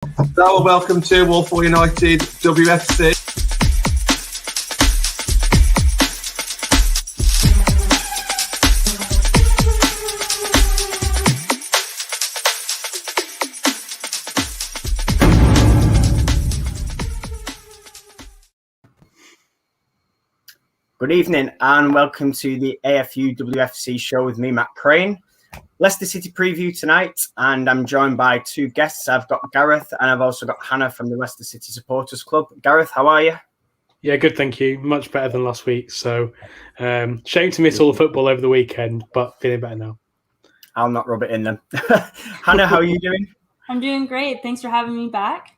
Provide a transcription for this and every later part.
Hello, welcome to Walpole United WFC. Good evening and welcome to the AFU WFC show with me, Matt Crane. Leicester City preview tonight, and I'm joined by two guests. I've got Gareth and I've also got Hannah from the Leicester City Supporters Club. Gareth, how are you? Yeah, good, thank you. Much better than last week. So, shame to miss all the football over the weekend, but feeling better now. I'll not rub it in then. Hannah, how are you doing? I'm doing great. Thanks for having me back.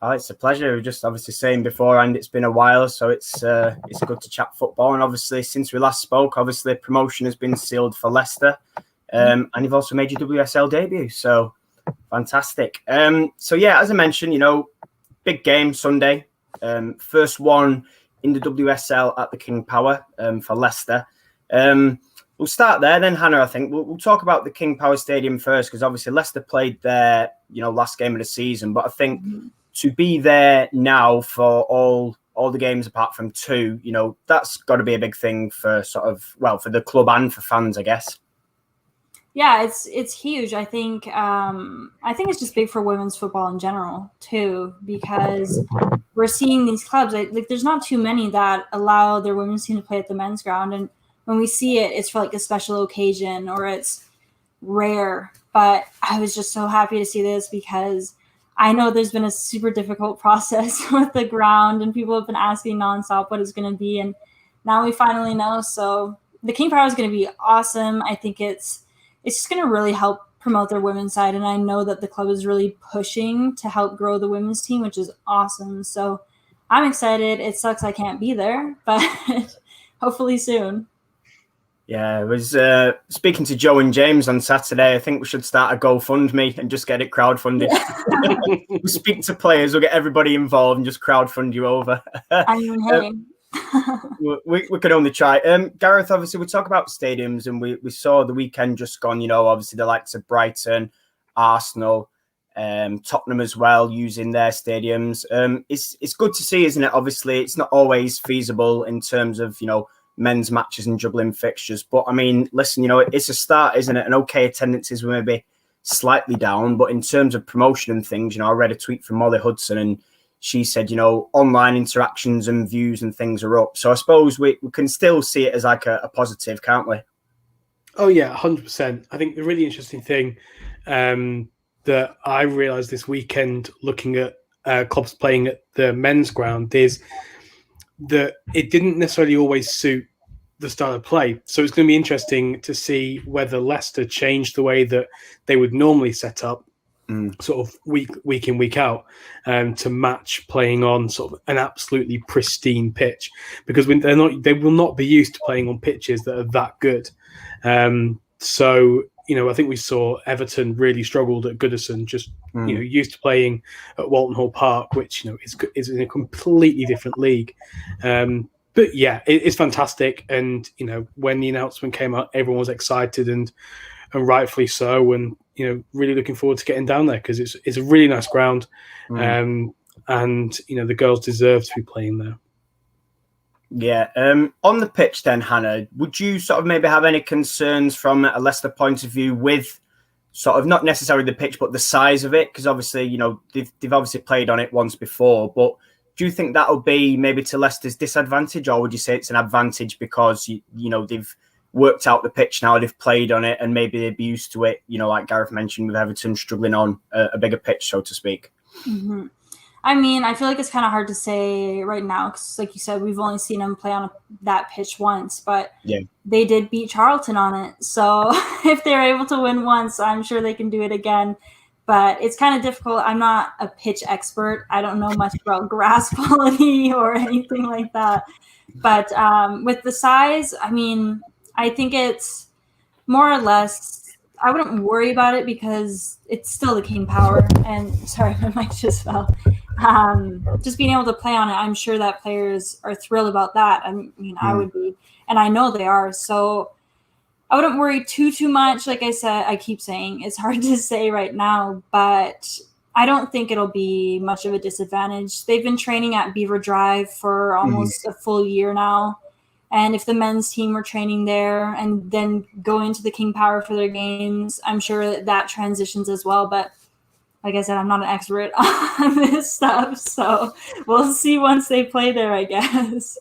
Oh, it's a pleasure. We were just obviously saying beforehand it's been a while, so it's good to chat football. And obviously, since we last spoke, obviously promotion has been sealed for Leicester. And you've also made your WSL debut, so fantastic. So yeah, as I mentioned, big game Sunday, first one in the WSL at the King Power for Leicester. We'll start there, then Hannah. I think we'll talk about the King Power Stadium first, because obviously Leicester played their last game of the season, but I think to be there now for all the games apart from two, that's got to be a big thing for for the club and for fans, I guess. Yeah, it's huge. I think it's just big for women's football in general too, because we're seeing these clubs. There's not too many that allow their women's team to play at the men's ground, and when we see it, it's for like a special occasion or it's rare. But I was just so happy to see this because I know there's been a super difficult process with the ground, and people have been asking nonstop what it's going to be, and now we finally know. So the King Power is going to be awesome. I think it's just going to really help promote their women's side. And I know that the club is really pushing to help grow the women's team, which is awesome. So I'm excited. It sucks I can't be there, but hopefully soon. Yeah, I was speaking to Joe and James on Saturday. I think we should start a GoFundMe and just get it crowdfunded. We'll speak to players, we'll get everybody involved and just crowdfund you over. I mean, hey. We could only try. Gareth, obviously, we talk about stadiums, and we saw the weekend just gone, obviously the likes of Brighton, Arsenal, Tottenham as well, using their stadiums. It's good to see, isn't it? Obviously, it's not always feasible in terms of, men's matches and juggling fixtures. But, I mean, listen, it's a start, isn't it? And okay, attendances were maybe slightly down, but in terms of promotion and things, I read a tweet from Molly Hudson, and she said, online interactions and views and things are up. So I suppose we can still see it as like a positive, can't we? Oh, yeah, 100%. I think the really interesting thing that I realised this weekend looking at clubs playing at the men's ground is that it didn't necessarily always suit the style of play. So it's going to be interesting to see whether Leicester changed the way that they would normally set up sort of week in, week out, to match playing on sort of an absolutely pristine pitch, because they will not be used to playing on pitches that are that good. So I think we saw Everton really struggled at Goodison, just used to playing at Walton Hall Park, which is in a completely different league. But yeah, it's fantastic, and when the announcement came out, everyone was excited and rightfully so, and really looking forward to getting down there because it's a really nice ground, and the girls deserve to be playing there. Yeah. On the pitch then, Hannah, would you sort of maybe have any concerns from a Leicester point of view with sort of not necessarily the pitch but the size of it? Because obviously they've obviously played on it once before, but do you think that'll be maybe to Leicester's disadvantage, or would you say it's an advantage because they've worked out the pitch now, they've played on it, and maybe they'd be used to it, like Gareth mentioned, with Everton struggling on a bigger pitch, so to speak? Mm-hmm. I mean, I feel like it's kind of hard to say right now because, like you said, we've only seen them play on that pitch once, but they did beat Charlton on it. So if they're able to win once, I'm sure they can do it again. But it's kind of difficult. I'm not a pitch expert. I don't know much about grass quality or anything like that. But with the size, I mean, I think it's more or less, I wouldn't worry about it because it's still the King Power. And sorry, my mic just fell. Just being able to play on it, I'm sure that players are thrilled about that. I mean, I would be, and I know they are. So I wouldn't worry too much. Like I said, I keep saying it's hard to say right now, but I don't think it'll be much of a disadvantage. They've been training at Beaver Drive for almost a full year now. And if the men's team were training there and then going to the King Power for their games, I'm sure that transitions as well. But like I said, I'm not an expert on this stuff. So we'll see once they play there, I guess.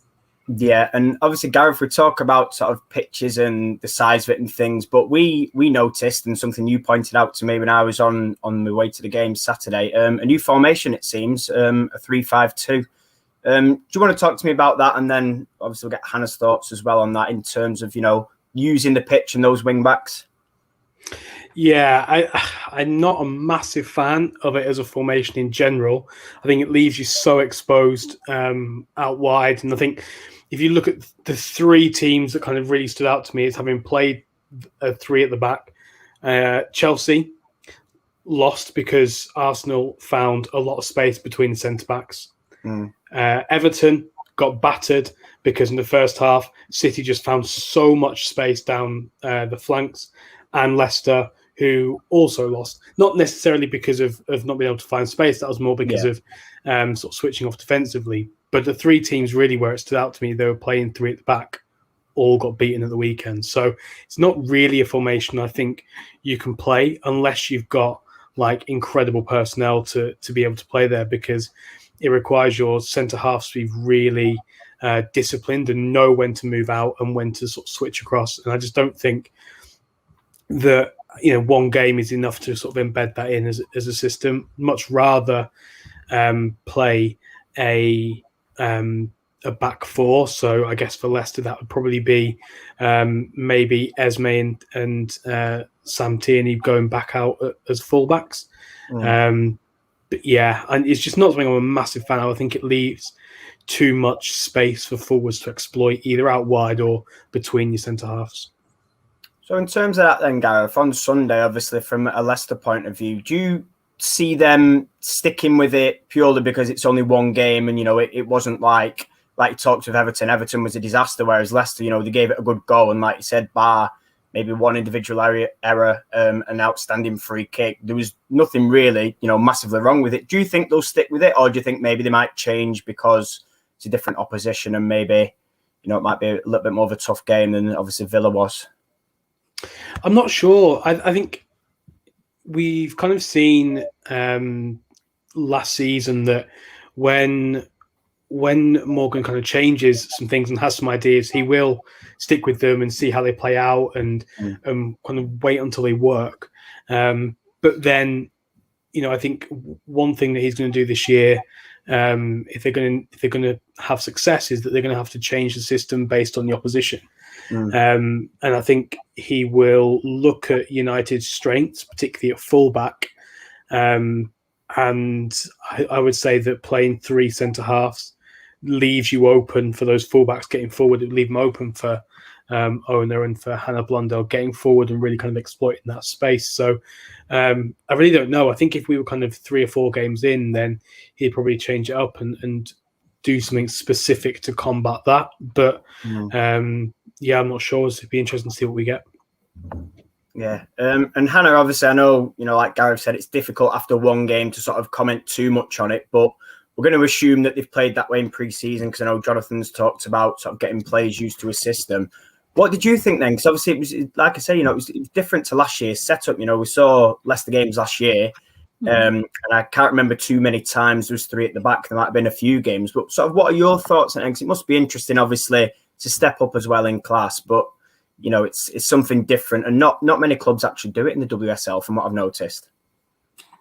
Yeah, and obviously, Gareth, we talk about sort of pitches and the size of it and things, but we noticed, and something you pointed out to me when I was on the way to the game Saturday, a new formation, it seems, a 3-5-2. Do you want to talk to me about that? And then obviously we'll get Hannah's thoughts as well on that in terms of, using the pitch and those wing backs. Yeah, I'm not a massive fan of it as a formation in general. I think it leaves you so exposed out wide. And I think if you look at the three teams that kind of really stood out to me as having played a three at the back, Chelsea lost because Arsenal found a lot of space between the centre-backs. Everton got battered because in the first half, City just found so much space down the flanks. And Leicester, who also lost, not necessarily because of not being able to find space, that was more because of sort of switching off defensively. But the three teams really where it stood out to me, they were playing three at the back, all got beaten at the weekend. So it's not really a formation I think you can play unless you've got like incredible personnel to be able to play there, because it requires your centre halves to be really disciplined and know when to move out and when to sort of switch across. And I just don't think that one game is enough to sort of embed that in as a system. Much rather play a back four. So I guess for Leicester that would probably be maybe Esme and Sam Tierney going back out as fullbacks. But yeah, and it's just not something I'm a massive fan of. I think it leaves too much space for forwards to exploit either out wide or between your centre halves. So in terms of that then, Gareth, on Sunday, obviously from a Leicester point of view, do you see them sticking with it purely because it's only one game and, it wasn't like you talked with Everton. Everton was a disaster, whereas Leicester, they gave it a good go. And like you said, bar maybe one individual error, an outstanding free kick, there was nothing really, massively wrong with it. Do you think they'll stick with it, or do you think maybe they might change because it's a different opposition and maybe, it might be a little bit more of a tough game than obviously Villa was? I'm not sure. I think we've kind of seen last season that when Morgan kind of changes some things and has some ideas, he will stick with them and see how they play out and kind of wait until they work. But then, I think one thing that he's going to do this year, if they're going to have success, is that they're going to have to change the system based on the opposition. And I think he will look at United's strengths, particularly at fullback. And I would say that playing three centre halves leaves you open for those fullbacks getting forward. It leave them open for Owner and for Hannah Blundell getting forward and really kind of exploiting that space. So I really don't know. I think if we were kind of 3 or 4 games in, then he'd probably change it up and do something specific to combat that. But yeah, I'm not sure. It'd be interesting to see what we get. Yeah. And Hannah, obviously, I know, like Gareth said, it's difficult after one game to sort of comment too much on it, but we're going to assume that they've played that way in pre-season because I know Jonathan's talked about sort of getting players used to a system. What did you think then? Because obviously, it was, like I say, it was different to last year's setup. We saw Leicester games last year, and I can't remember too many times there was 3 at the back. There might have been a few games, but sort of what are your thoughts on it? Because it must be interesting, obviously, to step up as well in class, but it's something different, and not many clubs actually do it in the WSL, from what I've noticed.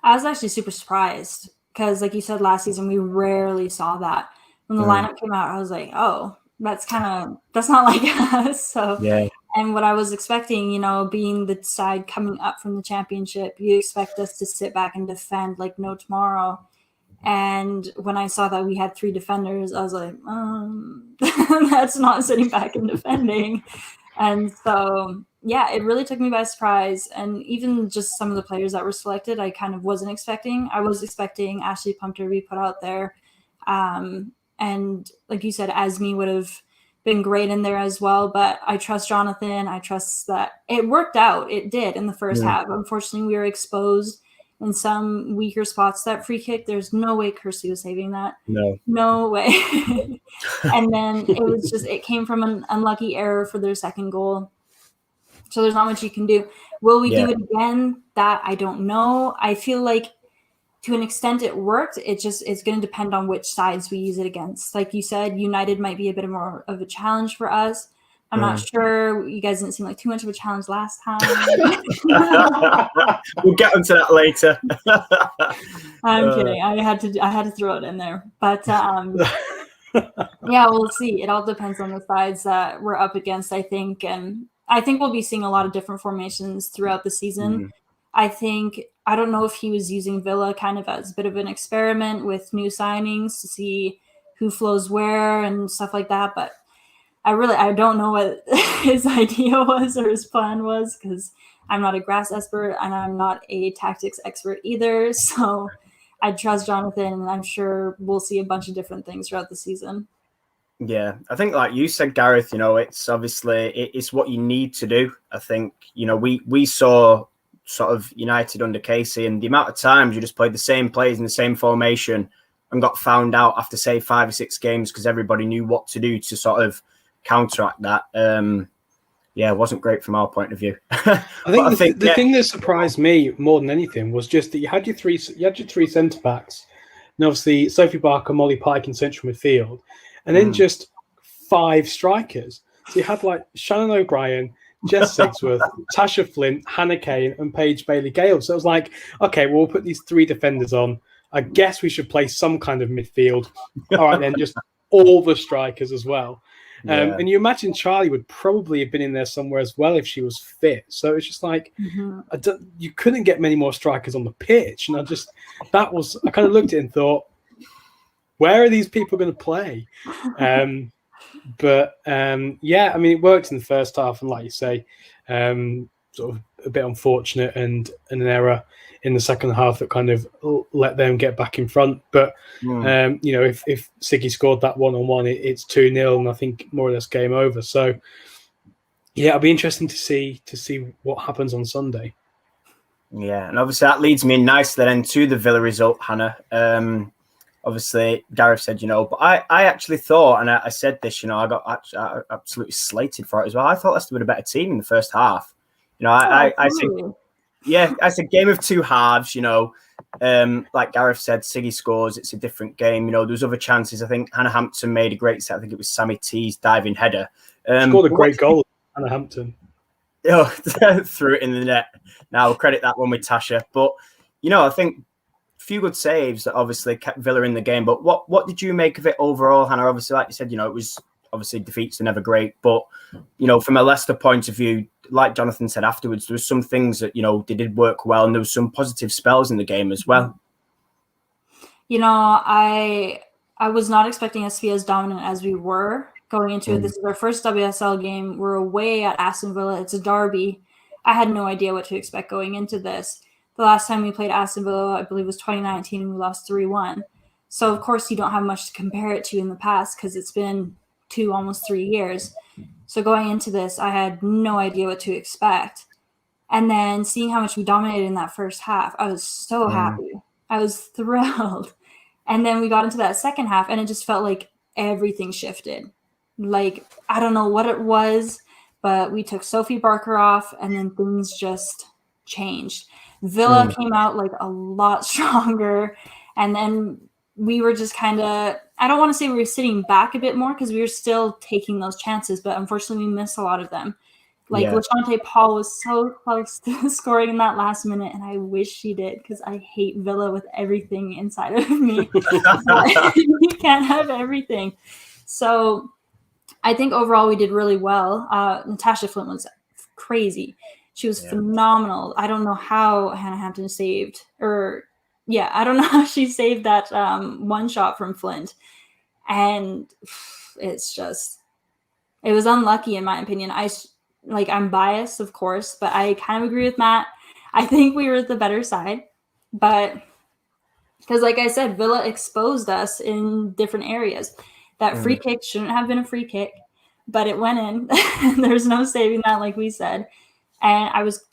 I was actually super surprised because, like you said, last season we rarely saw that. When the lineup came out, I was like, "Oh, that's not like us." So, yeah. And what I was expecting, being the side coming up from the championship, you expect us to sit back and defend like no tomorrow. And when I saw that we had 3 defenders, I was like, that's not sitting back and defending. And so, yeah, it really took me by surprise. And even just some of the players that were selected, I kind of wasn't expecting. I was expecting Ashley Pump to be put out there. And like you said, Asmi would have been great in there as well. But I trust Jonathan. I trust that it worked out. It did in the first half. Unfortunately, we were exposed. in some weaker spots. That free kick, there's no way Kirsty was saving that. No way. And then it came from an unlucky error for their second goal. So there's not much you can do. Will we do it again? That I don't know. I feel like to an extent it worked. It's going to depend on which sides we use it against. Like you said, United might be a bit more of a challenge for us. I'm not sure. You guys didn't seem like too much of a challenge last time. We'll get into that later. I'm kidding. I had to throw it in there. But yeah, we'll see. It all depends on the sides that we're up against, I think. And I think we'll be seeing a lot of different formations throughout the season. I don't know if he was using Villa kind of as a bit of an experiment with new signings to see who flows where and stuff like that. But I don't know what his idea was or his plan was, because I'm not a grass expert and I'm not a tactics expert either. So I trust Jonathan, and I'm sure we'll see a bunch of different things throughout the season. Yeah, I think like you said, Gareth, it's obviously it's what you need to do. I think, we saw sort of United under Casey, and the amount of times you just played the same plays in the same formation and got found out after, say, 5 or 6 games because everybody knew what to do to sort of counteract that. It wasn't great from our point of view. I think the thing that surprised me more than anything was just that you had your three centre backs, and obviously Sophie Barker, Molly Pike in central midfield, and then just 5 strikers. So you had like Shannon O'Brien, Jess Sigsworth, Tasha Flint, Hannah Kane, and Paige Bailey-Gale. So it was like, okay, well, we'll put these 3 defenders on. I guess we should play some kind of midfield. All right, then just all the strikers as well. And you imagine Charlie would probably have been in there somewhere as well if she was fit. So it's just like, you couldn't get many more strikers on the pitch. And I kind of looked at it and thought, where are these people going to play? But it worked in the first half. And like you say, sort of a bit unfortunate and an error in the second half that kind of let them get back in front. But, if Siggy scored that 1-on-1, it's 2-0 and I think more or less game over. So, yeah, it'll be interesting to see what happens on Sunday. Yeah, and obviously that leads me nicely then to the Villa result, Hannah. Obviously, Gareth said, but I actually thought, and I said this, I got absolutely slated for it as well. I thought Leicester were a better team in the first half. I think, it's a game of 2 halves, like Gareth said, Siggy scores, it's a different game. There was other chances. I think Hannah Hampton made a great set. I think it was Sammy T's diving header. Scored a great goal, Hannah Hampton. Threw it in the net. Now, we'll credit that one with Tasha. But, I think few good saves that obviously kept Villa in the game. But what did you make of it overall, Hannah? Obviously, like you said, it was obviously defeats are never great. But, from a Leicester point of view, like Jonathan said afterwards, there was some things that, they did work well, and there was some positive spells in the game as well. I was not expecting us to be as dominant as we were going into it. This is our first WSL game. We're away at Aston Villa. It's a derby. I had no idea what to expect going into this. The last time we played Aston Villa, I believe, was 2019, and we lost 3-1. So, of course, you don't have much to compare it to in the past because it's been almost 3 years. So going into this, I had no idea what to expect. And then seeing how much we dominated in that first half, I was so happy. I was thrilled. And then we got into that second half, and it just felt like everything shifted. Like, I don't know what it was, but we took Sophie Barker off, and then things just changed. Villa came out like a lot stronger, and then we were just kind of, I don't want to say we were sitting back a bit more because we were still taking those chances, but unfortunately we missed a lot of them. LaChante Paul was so close to scoring in that last minute, and I wish she did because I hate Villa with everything inside of me. You can't have everything. So I think overall we did really well. Natasha Flint was crazy. She was phenomenal. I don't know how Hannah Hampton saved, I don't know how she saved that one shot from Flint. And it was unlucky in my opinion. I'm biased, of course, but I kind of agree with Matt. I think we were the better side, but because like I said, Villa exposed us in different areas. That free kick shouldn't have been a free kick, but it went in. There's no saving that, like we said. And I was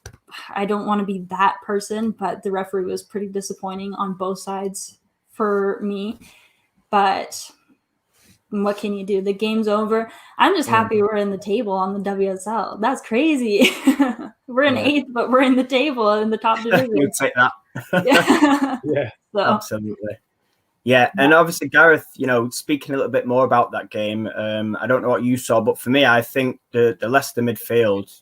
I don't want to be that person, but the referee was pretty disappointing on both sides for me. But what can you do? The game's over. I'm just happy we're in the table on the WSL. That's crazy. We're in 8th, but we're in the table in the top division. You'd take that. Yeah, So, absolutely. Yeah, and obviously, Gareth, speaking a little bit more about that game, I don't know what you saw, but for me, I think the Leicester midfield,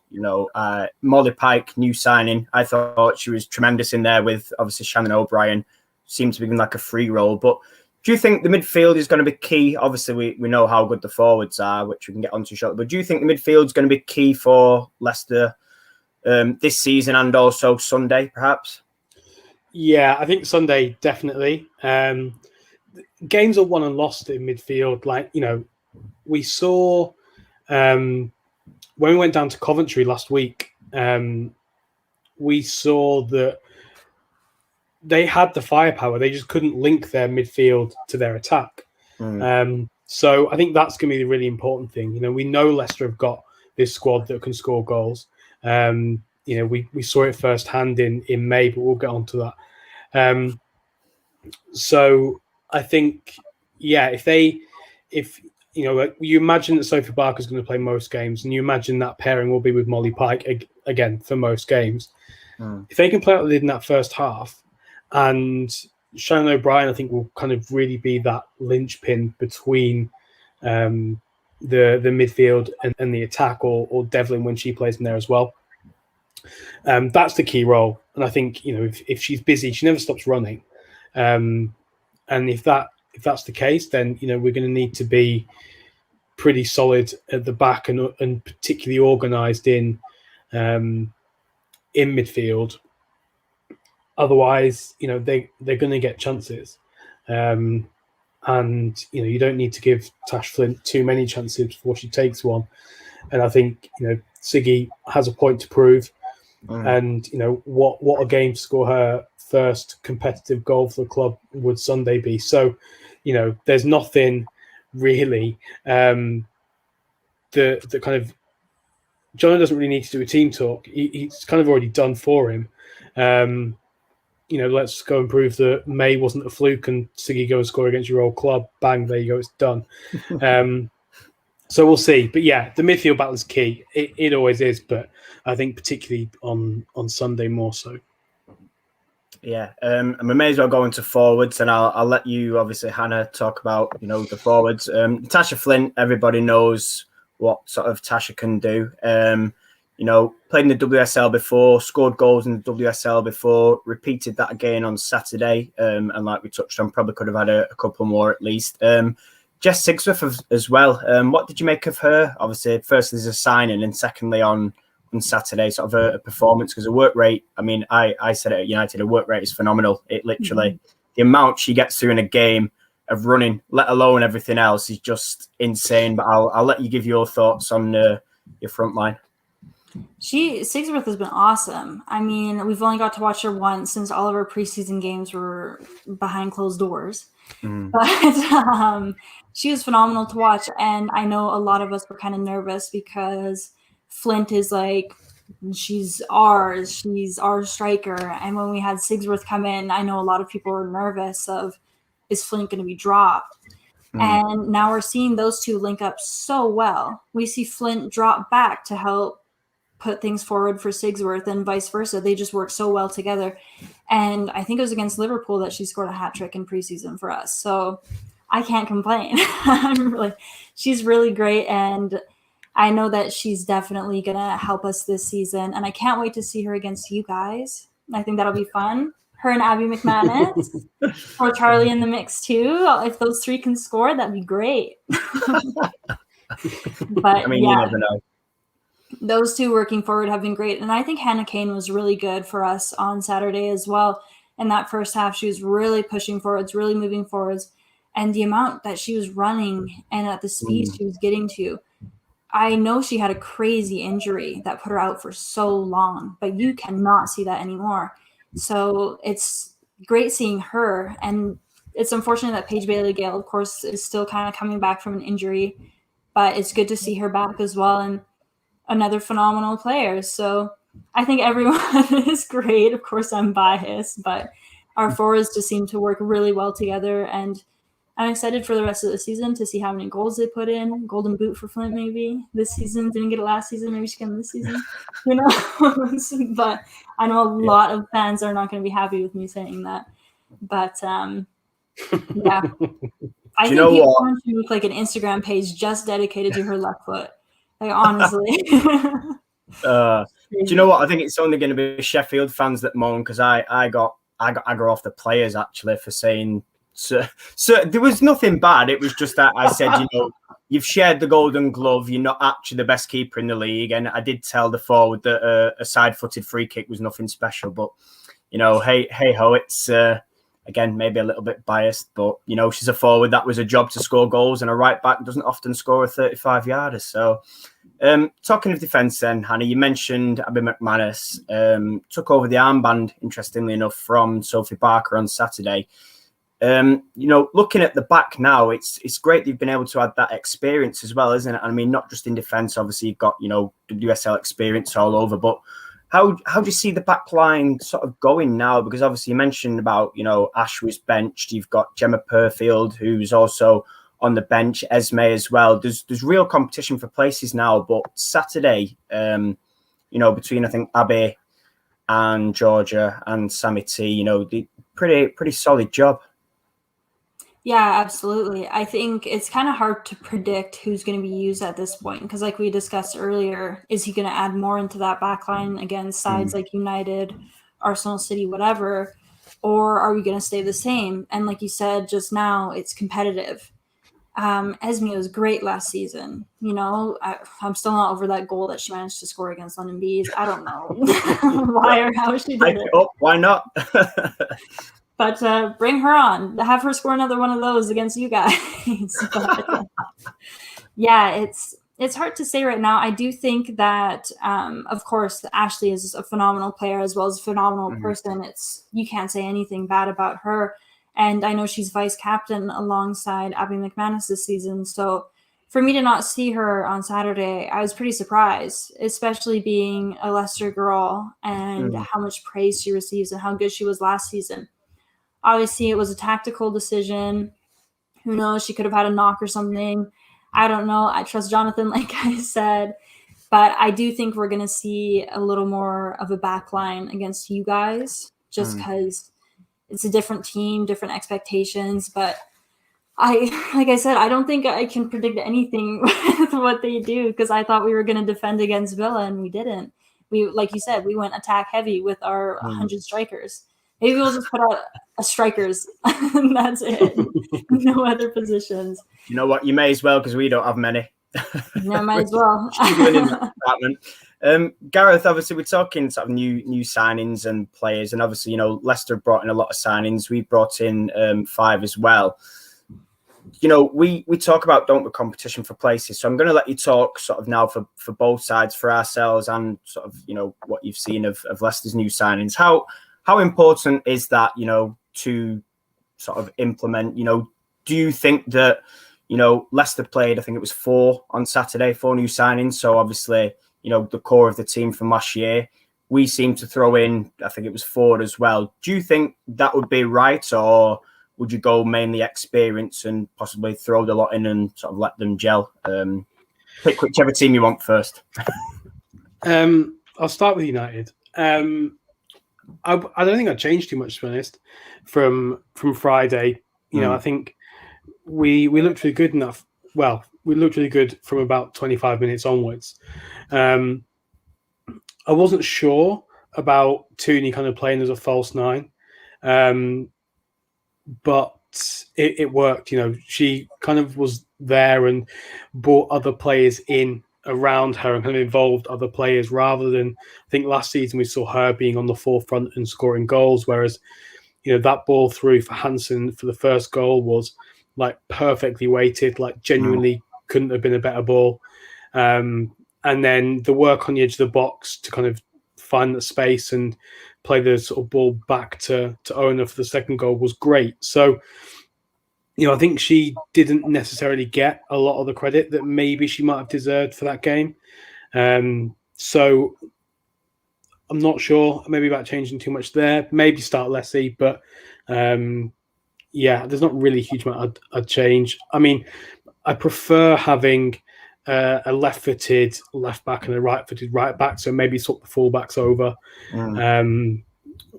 Molly Pike, new signing, I thought she was tremendous in there with, obviously, Shannon O'Brien, seemed to be like a free role. But do you think the midfield is going to be key? Obviously, we know how good the forwards are, which we can get onto shortly, but do you think the midfield is going to be key for Leicester this season and also Sunday, perhaps? Yeah, I think Sunday, definitely. Games are won and lost in midfield. We saw when we went down to Coventry last week, we saw that they had the firepower. They just couldn't link their midfield to their attack. So I think that's going to be the really important thing. We know Leicester have got this squad that can score goals. We saw it firsthand in May, but we'll get onto that. So I think, if you imagine that Sophie Barker is going to play most games, and you imagine that pairing will be with Molly Pike again for most games. If they can play out in that first half, and Shannon O'Brien, I think, will kind of really be that linchpin between the midfield and the attack, or Devlin when she plays in there as well. That's the key role, and I think if she's busy, she never stops running. And if that's the case, then we're going to need to be pretty solid at the back and particularly organised in midfield. Otherwise, they're going to get chances, and you don't need to give Tash Flint too many chances before she takes one. And I think Siggy has a point to prove, and what a game to score her first competitive goal for the club would Sunday be. So, there's nothing really that kind of John doesn't really need to do a team talk. He's kind of already done for him. Let's go and prove that May wasn't a fluke and Siggy go and score against your old club. Bang, there you go, it's done. So we'll see. But yeah, the midfield battle is key. It always is, but I think particularly on Sunday more so. Yeah, and we may as well go into forwards, and I'll let you, obviously, Hannah, talk about the forwards. Tasha Flint, everybody knows what sort of Tasha can do. Played in the WSL before, scored goals in the WSL before, repeated that again on Saturday, and like we touched on, probably could have had a couple more at least. Jess Sigsworth as well. What did you make of her? Obviously, firstly as a signing, and secondly on Saturday, sort of a performance, because her work rate, I said it at United, her work rate is phenomenal. It literally, the amount she gets through in a game of running, let alone everything else, is just insane. But I'll let you give your thoughts on your front line. Sigsworth has been awesome. We've only got to watch her once since all of her preseason games were behind closed doors. But she was phenomenal to watch. And I know a lot of us were kind of nervous because Flint is she's our striker. And when we had Sigsworth come in, I know a lot of people were nervous of, is Flint going to be dropped? And now we're seeing those two link up so well. We see Flint drop back to help put things forward for Sigsworth and vice versa. They just work so well together. And I think it was against Liverpool that she scored a hat trick in preseason for us. So I can't complain. She's really great. And I know that she's definitely going to help us this season. And I can't wait to see her against you guys. I think that'll be fun. Her and Abby McManus or Charlie in the mix too. If those three can score, that'd be great. But you never know. Those two working forward have been great. And I think Hannah Kane was really good for us on Saturday as well. In that first half, she was really pushing forwards, really moving forwards. And the amount that she was running and at the speed she was getting to, I know she had a crazy injury that put her out for so long, but you cannot see that anymore. So it's great seeing her. And it's unfortunate that Paige Bailey-Gale, of course, is still kind of coming back from an injury, but it's good to see her back as well. And another phenomenal player. So I think everyone is great. Of course, I'm biased, but our forwards just seem to work really well together. And I'm excited for the rest of the season to see how many goals they put in. Golden boot for Flint, maybe this season. Didn't get it last season. Maybe she can this season. Who knows? But I know a lot of fans are not going to be happy with me saying that. But yeah, I think people should make like an Instagram page just dedicated to her left foot. Like honestly. Do you know what? I think it's only going to be Sheffield fans that moan because I got aggro off the players actually for saying so there was nothing bad. It was just that I said, you know, you've shared the Golden Glove. You're not actually the best keeper in the league, and I did tell the forward that a side-footed free kick was nothing special. But you know, hey ho, it's again maybe a little bit biased, but you know, she's a forward. That was a job to score goals, and a right back doesn't often score a 35-yarder. So. Talking of defence then, Hannah, you mentioned Abby McManus took over the armband, interestingly enough, from Sophie Barker on Saturday. You know, looking at the back now, it's great you've been able to add that experience as well, isn't it? I mean, not just in defence, obviously you've got, you know, WSL experience all over, but how do you see the back line sort of going now? Because obviously you mentioned about, you know, Ash was benched, you've got Gemma Purfield, who's also on the bench, Esme as well. There's real competition for places now, but Saturday, you know, between I think Abby and Georgia and Sammy T, you know, the pretty solid job. Yeah, absolutely. I think it's kind of hard to predict who's going to be used at this point because, like we discussed earlier, is he going to add more into that back line against sides like United, Arsenal City, whatever, or are we going to stay the same? And like you said just now, it's competitive. Esme was great last season. You know, I'm still not over that goal that she managed to score against London Bees. I don't know why or how she did it. Oh, why not? But bring her on. Have her score another one of those against you guys. But, yeah, it's hard to say right now. I do think that, of course, Ashley is a phenomenal player as well as a phenomenal person. You can't say anything bad about her. And I know she's vice captain alongside Abby McManus this season. So for me to not see her on Saturday, I was pretty surprised, especially being a Leicester girl and how much praise she receives and how good she was last season. Obviously, it was a tactical decision. Who knows? She could have had a knock or something. I don't know. I trust Jonathan, like I said. But I do think we're going to see a little more of a back line against you guys just because it's a different team, different expectations. But like I said, I don't think I can predict anything with what they do because I thought we were going to defend against Villa and we didn't. We, like you said, we went attack heavy with our 100 strikers. Maybe we'll just put out a strikers and that's it. No other positions. You know what? You may as well because we don't have many. No, might as well. In that department. Gareth, obviously we're talking sort of new signings and players, and obviously, you know, Leicester brought in a lot of signings. We brought in 5 as well. You know, we talk about, don't we, competition for places. So I'm going to let you talk sort of now for both sides, for ourselves and sort of, you know, what you've seen of Leicester's new signings. How important is that, you know, to sort of implement? You know, do you think that, you know, Leicester played, I think it was 4 on Saturday, 4 new signings. So obviously, you know, the core of the team from last year, we seem to throw in, I think it was 4 as well. Do you think that would be right, or would you go mainly experience and possibly throw the lot in and sort of let them gel? Pick whichever team you want first. I'll start with United. I don't think I changed too much, to be honest, from Friday. You know, I think we looked really good enough. Well, we looked really good from about 25 minutes onwards. I wasn't sure about Tooney kind of playing as a false 9, but it worked. You know, she kind of was there and brought other players in around her and kind of involved other players rather than, I think last season we saw her being on the forefront and scoring goals, whereas, you know, that ball through for Hansen for the first goal was like perfectly weighted, like genuinely couldn't have been a better ball. And then the work on the edge of the box to kind of find the space and play the sort of ball back to Ona for the second goal was great. So, you know, I think she didn't necessarily get a lot of the credit that maybe she might have deserved for that game. So I'm not sure. Maybe about changing too much there. Maybe start Lessie, but there's not really a huge amount I'd change. I mean, I prefer having a left-footed left back and a right-footed right back, so maybe swap the full-backs over.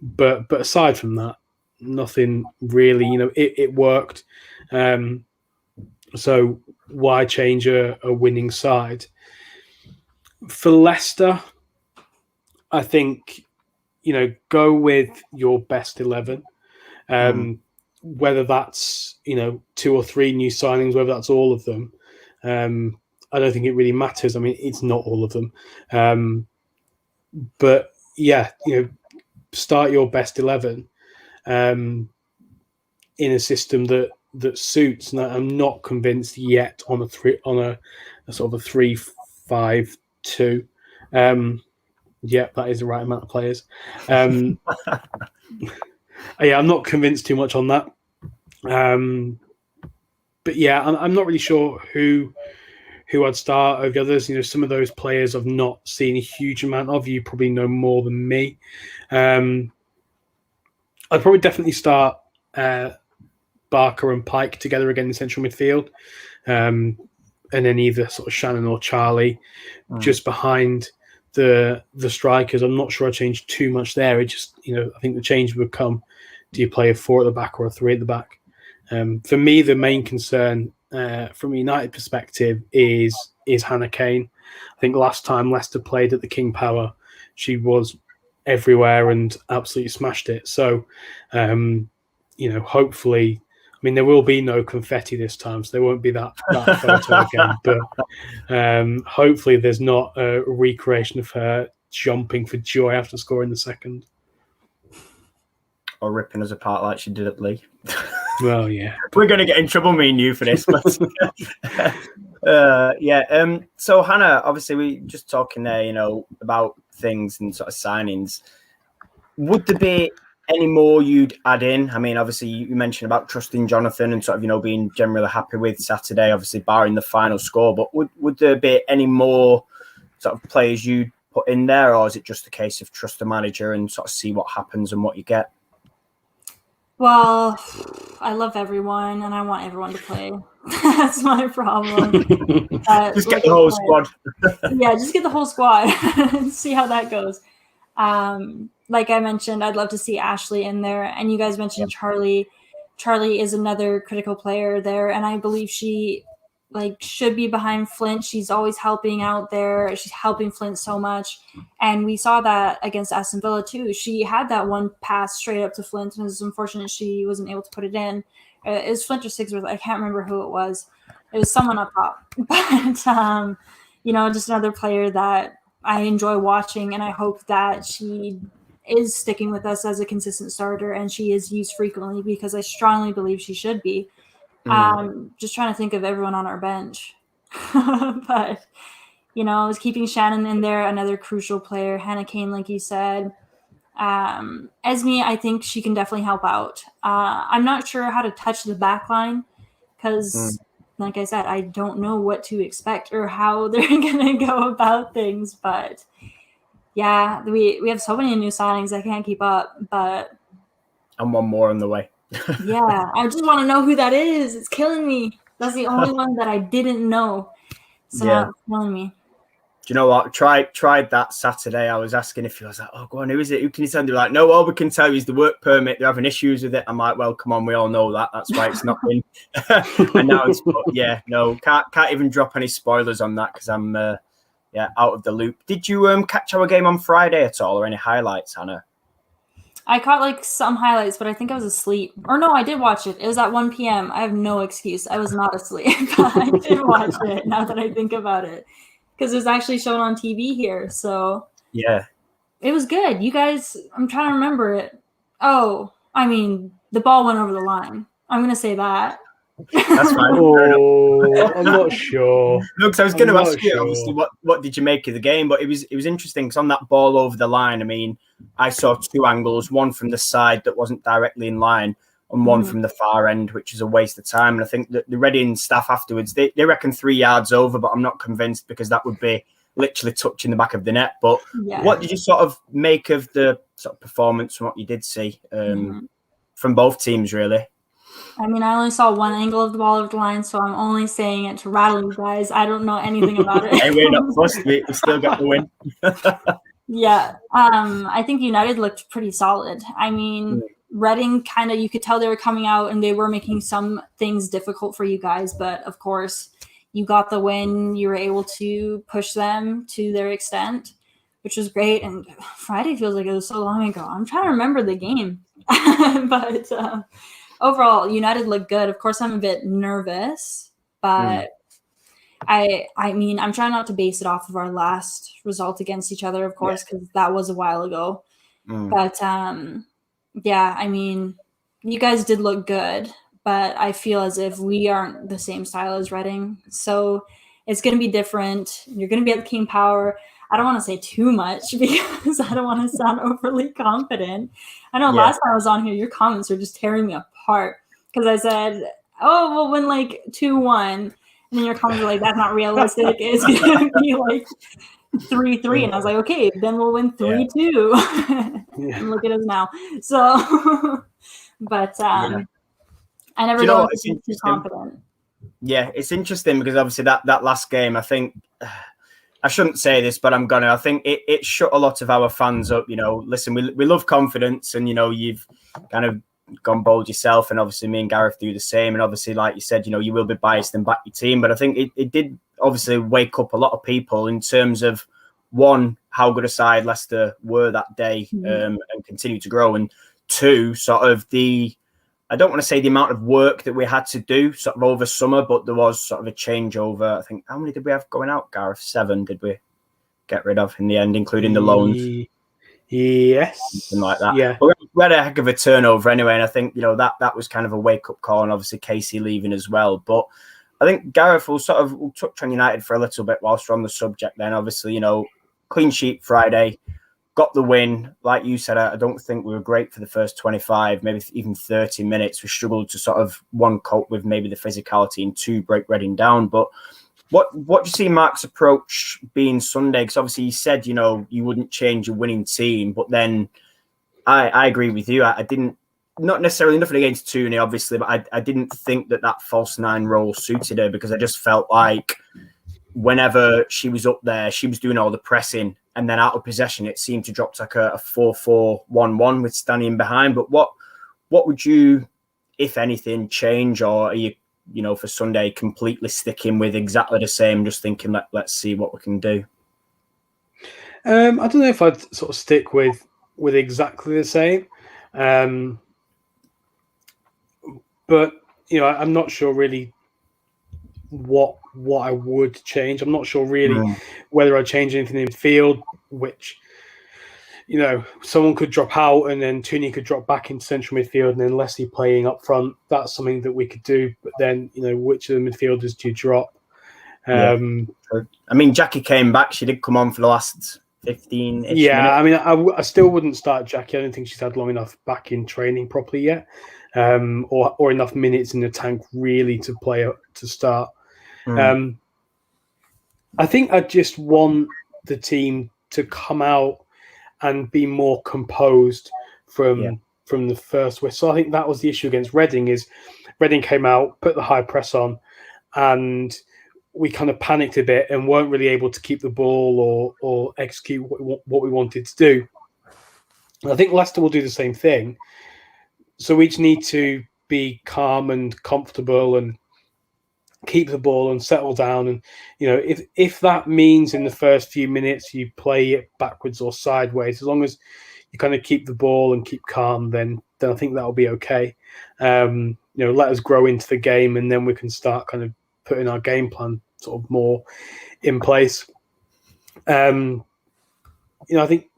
But aside from that, nothing really. It worked. So why change a winning side? For Leicester, I think, go with your best 11. Whether that's, 2 or 3 new signings, whether that's all of them, I don't think it really matters. I mean, it's not all of them. But yeah, start your best 11 in a system that suits. And I'm not convinced yet on a sort of a 3-5-2. Yeah, that is the right amount of players. I'm not convinced too much on that. But yeah, I'm not really sure who I'd start over the others. Some of those players I've not seen a huge amount of. You probably know more than me. I'd probably definitely start Barker and Pike together again in central midfield. And then either sort of Shannon or Charlie just behind the strikers. I'm not sure I changed too much there. It just, I think the change would come. Do you play a 4 at the back or a 3 at the back? For me, the main concern from a United perspective is Hannah Kane. I think last time Leicester played at the King Power, she was everywhere and absolutely smashed it. So, hopefully, I mean, there will be no confetti this time, so there won't be that photo again. But hopefully there's not a recreation of her jumping for joy after scoring the second. Or ripping us apart like she did at Lee. Well, yeah. We're going to get in trouble, me and you, for this. But, so, Hannah, obviously, we just talking there, about things and sort of signings. Would there be any more you'd add in? I mean, obviously, you mentioned about trusting Jonathan and sort of, being generally happy with Saturday, obviously, barring the final score. But would there be any more sort of players you'd put in there, or is it just a case of trust the manager and sort of see what happens and what you get? Well, I love everyone, and I want everyone to play. That's my problem. Just get the whole squad. Yeah, just get the whole squad and see how that goes. Like I mentioned, I'd love to see Ashley in there. And you guys mentioned Charlie. Charlie is another critical player there, and I believe she should be behind Flint. She's always helping out there. She's helping Flint so much. And we saw that against Aston Villa too. She had that one pass straight up to Flint, and it was unfortunate she wasn't able to put it in. It was Flint or Sigsworth. I can't remember who it was. It was someone up top. But, just another player that I enjoy watching, and I hope that she is sticking with us as a consistent starter, and she is used frequently because I strongly believe she should be. Just trying to think of everyone on our bench. But, I was keeping Shannon in there, another crucial player. Hannah Kane, like you said. Esme, I think she can definitely help out. I'm not sure how to touch the back line because, like I said, I don't know what to expect or how they're going to go about things. But, yeah, we have so many new signings I can't keep up. But and one more on the way. Yeah, I just want to know who that is. It's killing me. That's the only one that I didn't know. So now it's killing me. Do you know what? Tried that Saturday. I was asking if he was like, oh, go on, who is it? Who can you tell? They're like, no, all we can tell you is the work permit. They're having issues with it. I'm like, well, come on, we all know that. That's why it's not been. And now can't even drop any spoilers on that because I'm out of the loop. Did you catch our game on Friday at all, or any highlights, Hannah? I caught some highlights, but I think I was asleep. Or no, I did watch it. It was at 1 p.m. I have no excuse. I was not asleep, but I did watch it now that I think about it. Because it was actually shown on TV here. So yeah, it was good. You guys, I'm trying to remember it. Oh, I mean, the ball went over the line. I'm going to say that. That's fine. I'm not sure. No, because I was going to ask you, obviously, what did you make of the game? But it was interesting because on that ball over the line, I mean, I saw 2 angles, one from the side that wasn't directly in line and one from the far end, which is a waste of time. And I think that the Reading staff afterwards, they reckon 3 yards over, but I'm not convinced because that would be literally touching the back of the net. But Yeah. what did you sort of make of the sort of performance from what you did see from both teams, really? I mean, I only saw one angle of the ball over the line, so I'm only saying it to rattle you guys. I don't know anything about it. Hey, we're not fussed. We still got the win. Yeah. I think United looked pretty solid. I mean, Reading kind of, you could tell they were coming out and they were making some things difficult for you guys. But of course, you got the win. You were able to push them to their extent, which was great. And Friday feels like it was so long ago. I'm trying to remember the game. But overall, United looked good. Of course, I'm a bit nervous, but I mean, I'm trying not to base it off of our last result against each other, of course, because that was a while ago. But yeah, I mean, you guys did look good, but I feel as if we aren't the same style as Reading. So it's going to be different. You're going to be at the King Power. I don't want to say too much because I don't want to sound overly confident. I know last time I was on here, your comments are just tearing me apart because I said, oh, we'll win like 2-1. And then your comments were like, that's not realistic. It's going to be like 3-3. And I was like, okay, then we'll win 3-2. And look at us now. So, but I never know if it's too confident. Yeah, it's interesting because obviously that last game, I think, I shouldn't say this, but I'm gonna. I think it shut a lot of our fans up. You know, listen, we love confidence, and you know, you've kind of gone bold yourself, and obviously me and Gareth do the same. And obviously, like you said, you know, you will be biased and back your team, but I think it did obviously wake up a lot of people in terms of one, how good a side Leicester were that day, and continue to grow, and two, sort of I don't want to say the amount of work that we had to do sort of over summer, but there was sort of a changeover. I think, how many did we have going out, Gareth? 7 did we get rid of in the end, including the loans? Yes. Something like that. Yeah. But we had a heck of a turnover anyway, and I think, you know, that was kind of a wake-up call, and obviously Casey leaving as well. But I think, Gareth, we'll touch on United for a little bit whilst we're on the subject then. Obviously, you know, clean sheet Friday. Got the win. Like you said, I don't think we were great for the first 25, maybe even 30 minutes. We struggled to sort of, one, cope with maybe the physicality, and two, break Reading down. But what do you see Mark's approach being Sunday? Because obviously he said, you know, you wouldn't change a winning team. But then I agree with you. I didn't, not necessarily nothing against Tooney, obviously, but I didn't think that false 9 role suited her, because I just felt like whenever she was up there, she was doing all the pressing. And then out of possession, it seemed to drop to like a 4-4-1-1 with standing behind. But what would you, if anything, change? Or are you, you know, for Sunday, completely sticking with exactly the same, just thinking, let's see what we can do? I don't know if I'd sort of stick with exactly the same. But, you know, I'm not sure really what I would change. I'm not sure really whether I'd change anything in field, which, you know, someone could drop out and then Tooney could drop back into central midfield and then Leslie playing up front. That's something that we could do. But then, you know, which of the midfielders do you drop? I mean, Jackie came back. She did come on for the last 15-ish minutes. I mean, I still wouldn't start Jackie. I don't think she's had long enough back in training properly yet, or enough minutes in the tank really to play to start. I think I just want the team to come out and be more composed from the first whistle. I think that was the issue against Reading. Is Reading came out, put the high press on, and we kind of panicked a bit and weren't really able to keep the ball or execute what we wanted to do. And I think Leicester will do the same thing. So we each need to be calm and comfortable and keep the ball and settle down. And, you know, if that means in the first few minutes you play it backwards or sideways, as long as you kind of keep the ball and keep calm, then I think that'll be okay. You know, let us grow into the game, and then we can start kind of putting our game plan sort of more in place. You know, I think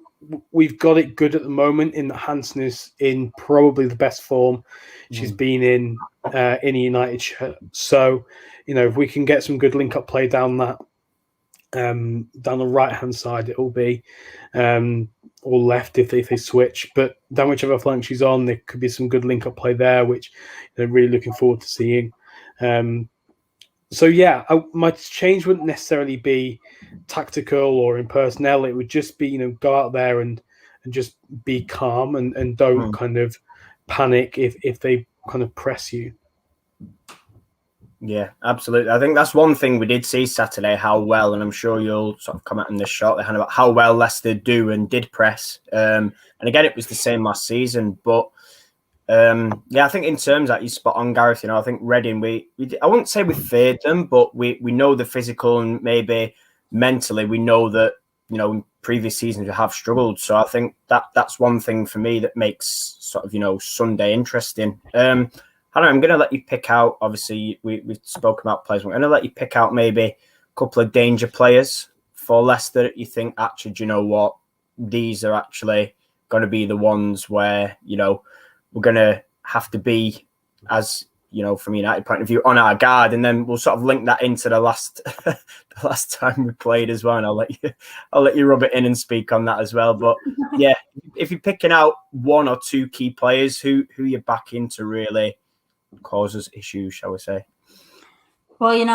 we've got it good at the moment in that Hansen is in probably the best form she's been in a United shirt. So, you know, if we can get some good link-up play down that down the right-hand side, it will be or left if they switch. But down whichever flank she's on, there could be some good link-up play there, which they're really looking forward to seeing. my change wouldn't necessarily be tactical or in personnel. It would just be, go out there and just be calm and don't kind of panic if they kind of press you. Yeah, absolutely. I think that's one thing we did see Saturday, how well, and I'm sure you'll sort of comment on this shortly, Hannah, about how well Leicester do and did press. And again, it was the same last season. But I think in terms that you spot on, Gareth, I think Reading, I wouldn't say we feared them, but we know the physical and maybe mentally we know that, in previous seasons we have struggled. So I think that's one thing for me that makes sort of, Sunday interesting. Hannah, I'm going to let you pick out, obviously, we spoke about players. I'm going to let you pick out maybe a couple of danger players for Leicester that you think, actually, do you know what? These are actually going to be the ones where, we're going to have to be, as, from a United point of view, on our guard. And then we'll sort of link that into the last time we played as well. And I'll let you rub it in and speak on that as well. But yeah, if you're picking out one or two key players who you're backing to really causes issues, shall we say? Well,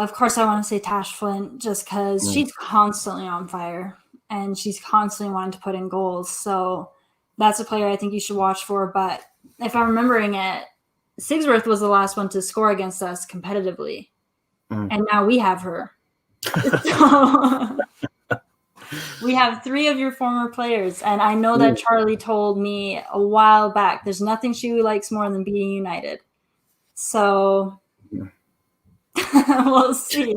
of course I want to say Tash Flint just because she's constantly on fire and she's constantly wanting to put in goals. So that's a player I think you should watch for. But if I'm remembering it, Sigsworth was the last one to score against us competitively. And now we have her. So we have 3 of your former players. And I know that Charlie told me a while back, there's nothing she likes more than being United. So we'll see.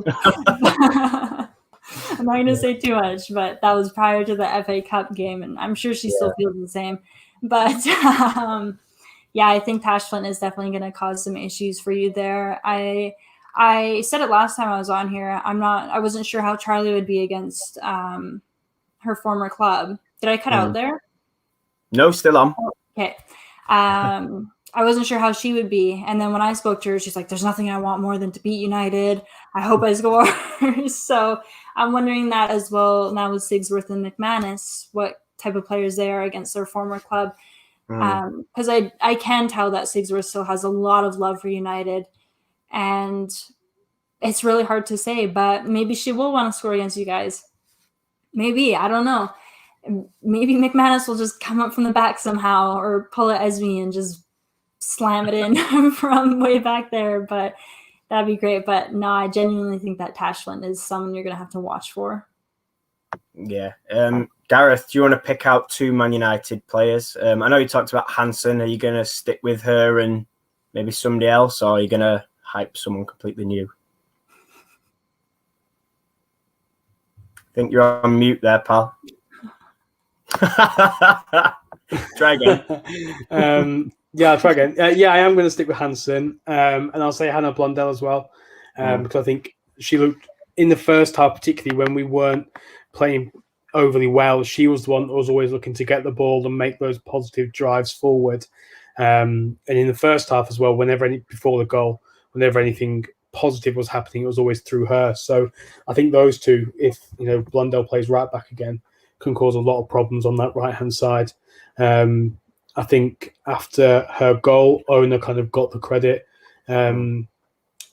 I'm not going to say too much, but that was prior to the FA Cup game, and I'm sure she still feels the same. But I think Tash Flint is definitely going to cause some issues for you there. I said it last time I was on here. I wasn't sure how Charlie would be against her former club. Did I cut out there? No, still on. Okay. I wasn't sure how she would be. And then when I spoke to her, she's like, there's nothing I want more than to beat United. I hope I score. So I'm wondering that as well now with Sigsworth and McManus, what type of players they are against their former club. Because I can tell that Sigsworth still has a lot of love for United. And it's really hard to say, but maybe she will want to score against you guys. Maybe. I don't know. Maybe McManus will just come up from the back somehow or pull at Esme and just slam it in from way back there, but that'd be great. But no, I genuinely think that Tash Flint is someone you're going to have to watch for. Yeah. Gareth, do you want to pick out 2 Man United players? I know you talked about Hansen. Are you going to stick with her and maybe somebody else, or are you going to hype someone completely new? I think you're on mute there, pal. Try again. I'll try again. I am going to stick with Hansen, and I'll say Hannah Blondell as well, because I think she looked in the first half, particularly when we weren't playing overly well. She was the one that was always looking to get the ball and make those positive drives forward. And in the first half as well, before the goal, whenever anything positive was happening, it was always through her. So I think those two, if Blondell plays right back again, can cause a lot of problems on that right hand side. I think after her goal, Ona kind of got the credit.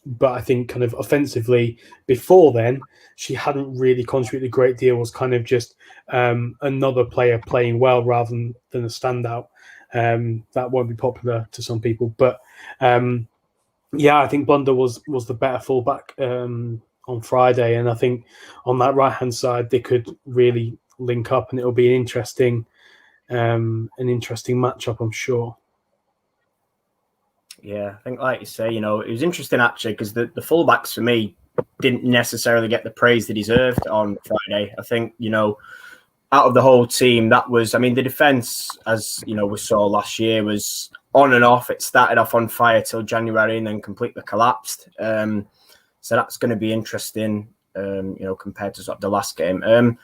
But I think kind of offensively, before then, she hadn't really contributed a great deal, was kind of just another player playing well rather than a standout. That won't be popular to some people. But I think Blunder was the better fullback on Friday. And I think on that right-hand side, they could really link up and it'll be an interesting matchup, I'm sure. Yeah, I think like you say, it was interesting actually because the fullbacks for me didn't necessarily get the praise they deserved on Friday. I think, out of the whole team, that was, the defence, as, we saw last year, was on and off. It started off on fire till January and then completely collapsed. So that's going to be interesting, compared to sort of the last game.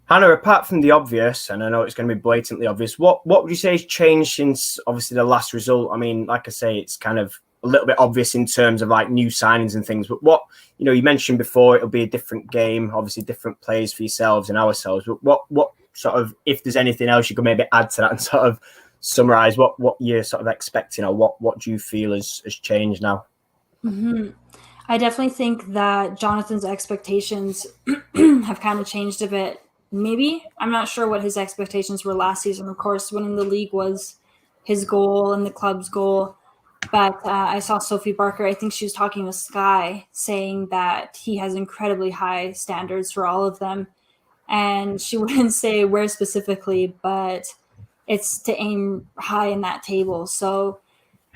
Hannah, apart from the obvious, and I know it's going to be blatantly obvious, what would you say has changed since obviously the last result? Like I say, it's kind of a little bit obvious in terms of like new signings and things, but what, you mentioned before, it'll be a different game, obviously different players for yourselves and ourselves, but what sort of, if there's anything else you could maybe add to that and sort of summarize what you're sort of expecting, or what do you feel has changed now? Mm-hmm. I definitely think that Jonathan's expectations have kind of changed a bit. Maybe. I'm not sure what his expectations were last season. Of course, winning the league was his goal and the club's goal. But I saw Sophie Barker, I think she was talking with Sky, saying that he has incredibly high standards for all of them. And she wouldn't say where specifically, but it's to aim high in that table. So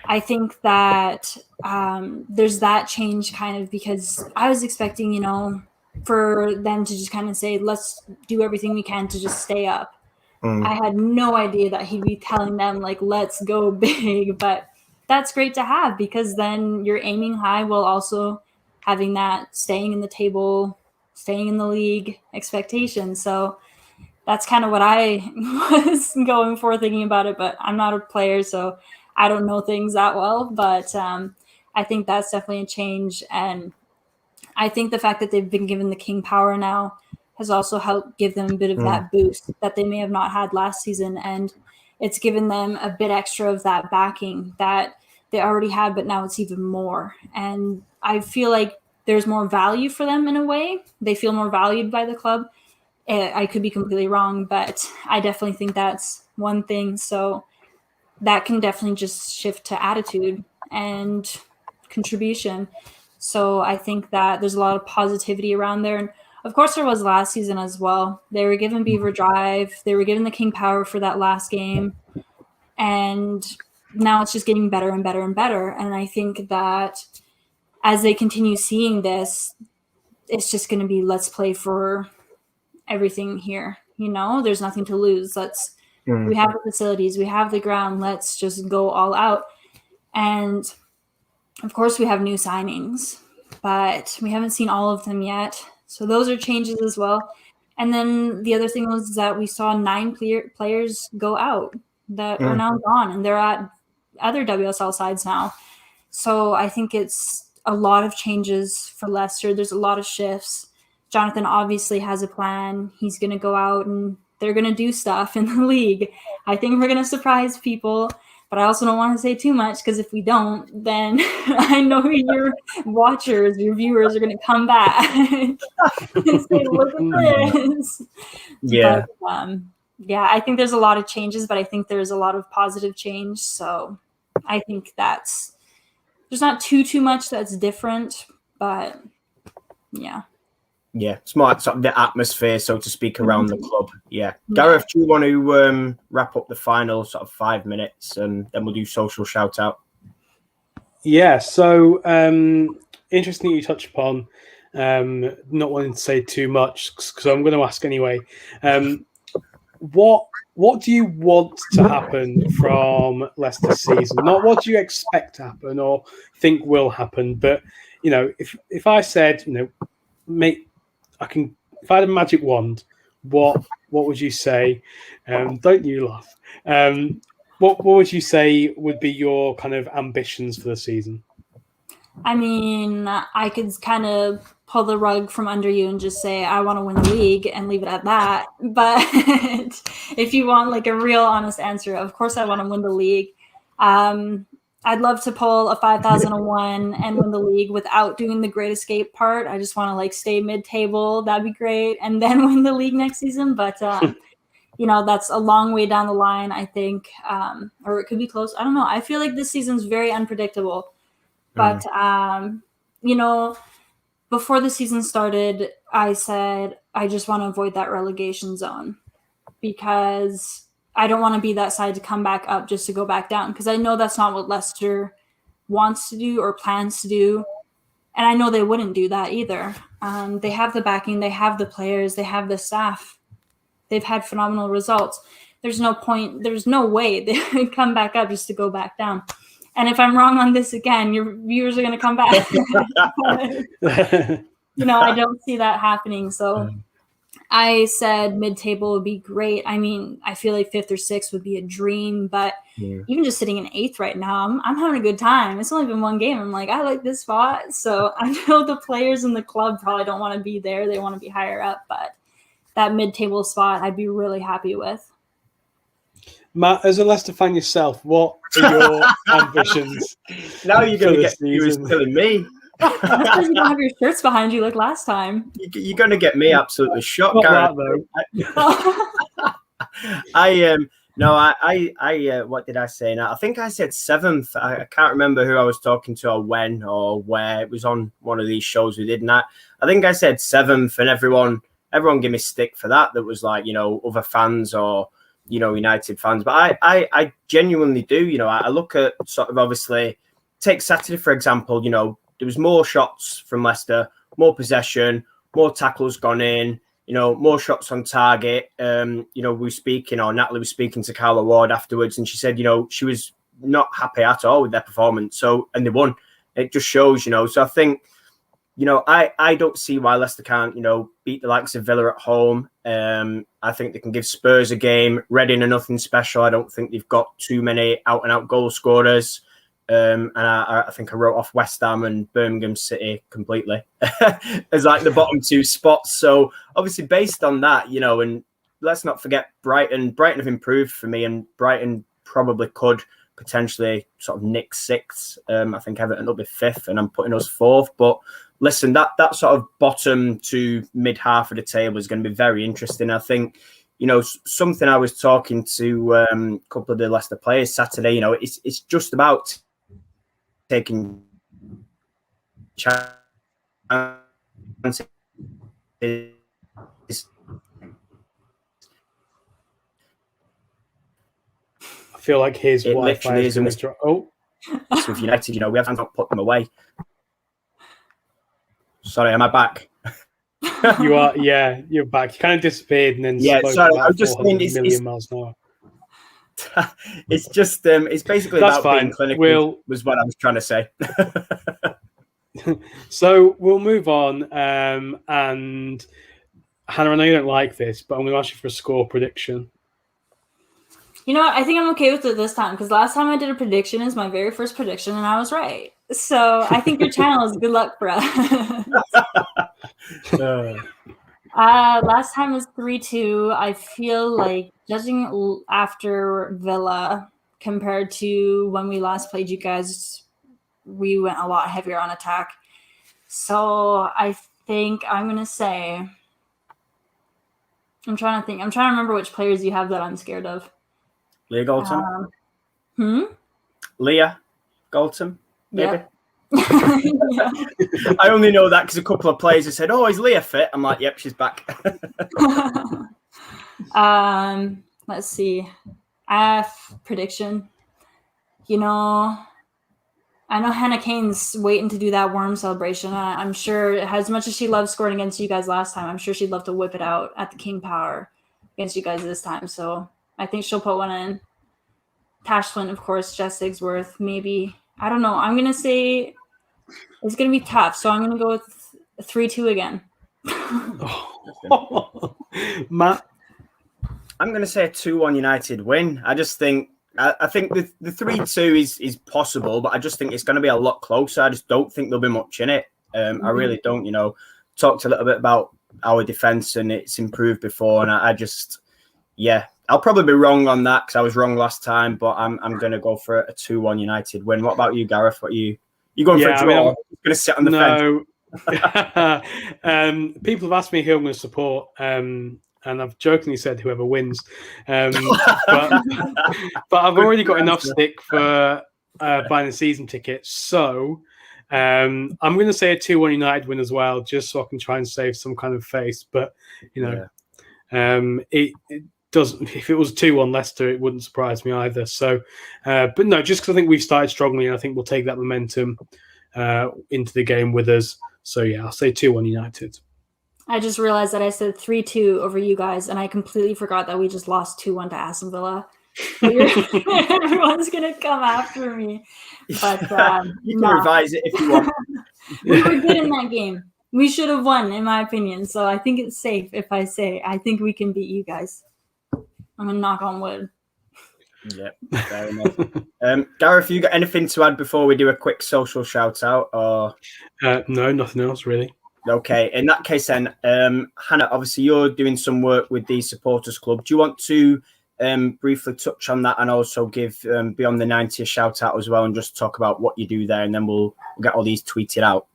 I think that there's that change kind of, because I was expecting, for them to just kind of say, let's do everything we can to just stay up. I had no idea that he'd be telling them, like, let's go big. But that's great to have, because then you're aiming high while also having that staying in the table, staying in the league expectation. So that's kind of what I was going for thinking about it. But I'm not a player, so I don't know things that well. But I think that's definitely a change. And I think the fact that they've been given the King power now has also helped give them a bit of that boost that they may have not had last season. And it's given them a bit extra of that backing that they already had, but now it's even more. And I feel like there's more value for them in a way. They feel more valued by the club. I could be completely wrong, but I definitely think that's one thing. So that can definitely just shift to attitude and contribution. So I think that there's a lot of positivity around there. And of course there was last season as well. They were given Beaver Drive. They were given the King power for that last game. And now it's just getting better and better and better. And I think that as they continue seeing this, it's just going to be, let's play for everything here. There's nothing to lose. We have the facilities, we have the ground. Let's just go all out. And of course we have new signings, but we haven't seen all of them yet. So those are changes as well. And then the other thing was that we saw 9 players go out that are now gone, and they're at other WSL sides now. So I think it's a lot of changes for Leicester. There's a lot of shifts. Jonathan obviously has a plan. He's going to go out and they're going to do stuff in the league. I think we're going to surprise people, but I also don't want to say too much, because if we don't, then I know your watchers, your viewers are going to come back and say, look at this. Yeah. But, I think there's a lot of changes, but I think there's a lot of positive change. So I think there's not too much that's different, but yeah. Yeah, it's more like sort of the atmosphere, so to speak, around the club. Yeah. Gareth, do you want to wrap up the final sort of 5 minutes, and then we'll do social shout out? Yeah, so interesting you touch upon not wanting to say too much, because I'm going to ask anyway. What do you want to happen from Leicester's season? Not what do you expect to happen or think will happen, but if I said, if I had a magic wand, what would you say? Don't you laugh. What would you say would be your kind of ambitions for the season? I mean, I could kind of pull the rug from under you and just say, I want to win the league and leave it at that. But if you want like a real honest answer, of course I want to win the league. I'd love to pull a 5,001 and win the league without doing the Great Escape part. I just want to like stay mid-table. That'd be great. And then win the league next season. But, that's a long way down the line, I think. Or it could be close. I don't know. I feel like this season's very unpredictable. But, before the season started, I said, I just want to avoid that relegation zone, because I don't want to be that side to come back up just to go back down, because I know that's not what Leicester wants to do or plans to do. And I know they wouldn't do that either. They have the backing, they have the players, they have the staff. They've had phenomenal results. There's no way they would come back up just to go back down. And if I'm wrong on this again, your viewers are going to come back. I don't see that happening. So I said mid-table would be great. I mean, I feel like 5th or 6th would be a dream, but even just sitting in 8th right now, I'm having a good time. It's only been one game. I'm like, I like this spot. So I know the players in the club probably don't want to be there. They want to be higher up, but that mid-table spot I'd be really happy with. Matt, as a Leicester fan yourself, what are your ambitions? Now you're going to get viewers telling me. That's because you don't have your shirts behind you like last time. You're going to get me absolutely shocked, Not Gareth. that, I what did I say now? I think I said 7th. I can't remember who I was talking to or when or where. It was on one of these shows we did. And I think I said 7th, and everyone gave me stick for that. That was like, other fans or, United fans. But I genuinely do. I look at sort of, obviously, take Saturday, for example, there was more shots from Leicester, more possession, more tackles gone in, more shots on target. We were speaking, or Natalie was speaking to Carla Ward afterwards, and she said, she was not happy at all with their performance. So, and they won. It just shows, So I think, I don't see why Leicester can't, beat the likes of Villa at home. I think they can give Spurs a game. Reading are nothing special. I don't think they've got too many out-and-out goal scorers. And I think I wrote off West Ham and Birmingham City completely as like the bottom 2 spots. So obviously based on that, and let's not forget Brighton. Brighton have improved for me, and Brighton probably could potentially sort of nick 6th. I think Everton will be 5th, and I'm putting us 4th. But listen, that sort of bottom to mid half of the table is going to be very interesting. I think, something I was talking to a couple of the Leicester players Saturday, it's just about taking chances. I feel like his Wi-Fi is going to... Oh. So with United, we have to put them away. Sorry, am I back? You are, yeah, you're back. You kind of disappeared and then sorry, I'm just saying million miles an hour. It's just it's basically That's about fine. being clinical. Was what I was trying to say. So we'll move on, and Hannah, I know you don't like this, but I'm going to ask you for a score prediction. You know what? I think I'm okay with it this time, because last time I did a prediction is my very first prediction, and I was right. So I think your channel is good luck for us. Last time was 3-2. I feel like, judging after Villa compared to when we last played you guys, we went a lot heavier on attack. So I think I'm going to say, I'm trying to remember which players you have that I'm scared of. Leah Galton? Leah Galton, maybe? Yep. Yeah. I only know that because a couple of players have said, "Oh, is Leah fit?" I'm like, "Yep, she's back." Let's see. Prediction. I know Hannah Kane's waiting to do that worm celebration. I'm sure, as much as she loved scoring against you guys last time, I'm sure she'd love to whip it out at the King Power against you guys this time. So I think she'll put one in. Tash Flint, of course. Jess Sigsworth, maybe. I don't know. I'm going to say it's going to be tough. So I'm going to go with 3-2 again. Matt? I'm going to say a 2-1 United win. I just think, I think the 3-2 is possible, but I just think it's going to be a lot closer. I just don't think there'll be much in it. I really don't, talked a little bit about our defence and it's improved before. And I just, I'll probably be wrong on that because I was wrong last time, but I'm going to go for a 2-1 United win. What about you, Gareth? What you going for a draw? Going to sit on the fence? People have asked me who I'm going to support, and I've jokingly said whoever wins. But I've already got enough stick for buying a season ticket, so I'm going to say a 2-1 United win as well, just so I can try and save some kind of face. But it doesn't. If it was 2-1 Leicester, it wouldn't surprise me either. So, but no, just because I think we've started strongly, and I think we'll take that momentum into the game with us. So I'll say 2-1 United. I just realized that I said 3-2 over you guys, and I completely forgot that we just lost 2-1 to Aston Villa. Everyone's gonna come after me, but you can revise it if you want. We were good in that game. We should have won, in my opinion. So I think it's safe if I say I think we can beat you guys. I'm gonna knock on wood. Yep, fair enough. Gareth, you got anything to add before we do a quick social shout out? Or no, nothing else really. Okay, in that case then, Hannah, obviously you're doing some work with the supporters club. Do you want to briefly touch on that and also give Beyond the 90 a shout out as well and just talk about what you do there, and then we'll get all these tweeted out?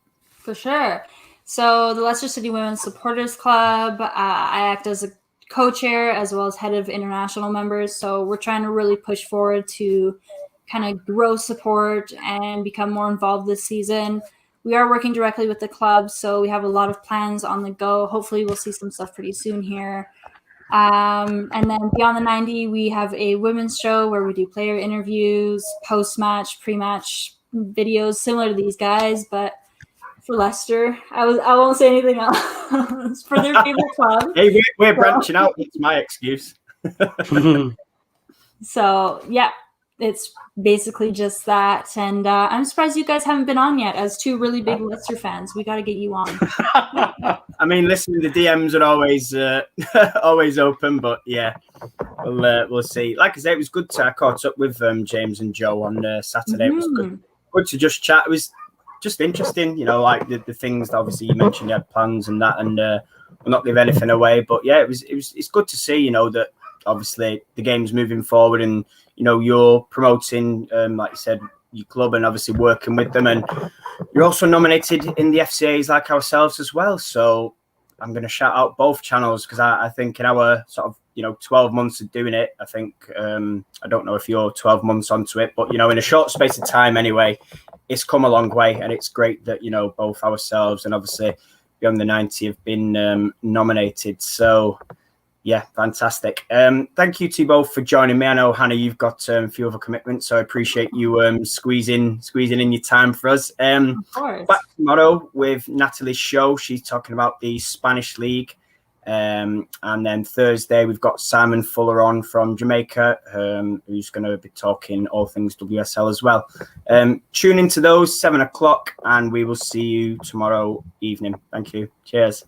For sure. So the Leicester City Women's Supporters Club, I act as a co-chair as well as head of international members. So we're trying to really push forward to kind of grow support and become more involved this season. We are working directly with the club, so we have a lot of plans on the go. Hopefully we'll see some stuff pretty soon here. And then Beyond the 90, we have a women's show where we do player interviews, post-match, pre-match videos similar to these guys, but for Leicester. I won't say anything else. For their favorite club. Hey, we're branching out. It's my excuse. So, yeah, it's basically just that. And I'm surprised you guys haven't been on yet. As two really big Leicester fans, we got to get you on. I mean, listen, the DMs are always always open, but yeah, we'll see. Like I say, it was good to caught up with James and Joe on Saturday. It was good to just chat. It was just interesting, like the things that obviously you mentioned, you had plans and that, and we'll not give anything away. But yeah, it's good to see, that obviously the game's moving forward, and you're promoting, like you said, your club, and obviously working with them, and you're also nominated in the FCAs like ourselves as well. So I'm going to shout out both channels, because I think in our sort of 12 months of doing it, I think I don't know if you're 12 months onto it, but in a short space of time anyway, it's come a long way, and it's great that both ourselves and obviously Beyond the 90 have been nominated. So yeah, fantastic. Thank you to you both for joining me. I know, Hannah, you've got a few other commitments, so I appreciate you squeezing in your time for us. Of course. Back tomorrow with Natalie's show. She's talking about the Spanish League. And then Thursday, we've got Simon Fuller on from Jamaica, who's going to be talking all things WSL as well. Tune into those 7 o'clock, and we will see you tomorrow evening. Thank you. Cheers.